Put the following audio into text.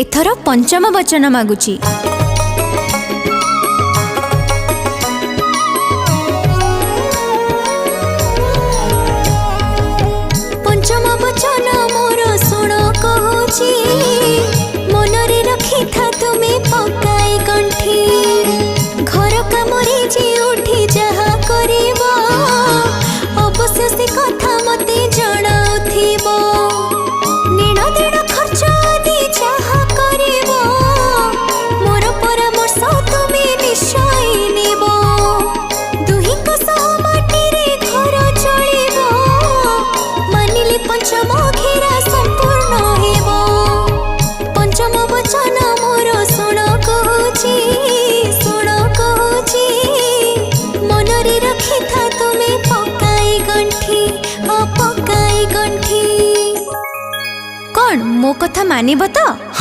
एथर पंचम वचन मागुची। पंचम वचन मोर सुण कहूची, मनरे रखी था तुम्हें पकाई गंठी। घर कामरे जे उठी जहा करिबो, अवश्य से कथा मते जणाउथिबो। निण दिन खर्च आदि जहा करिबो, मोर परामर्श तुम्हें निश्चय नेबो। दुहिंक सह माटीरे घर चलिबो, मानिले पंचम घेरा संपूर्ण हेबो। पंचम वचन मोर सुण कहूची, सुण कहूची, मनरे रखी था तुम्हें पकाई गंठी, पकाई गंठी। कौन मो कथा मानिब तो?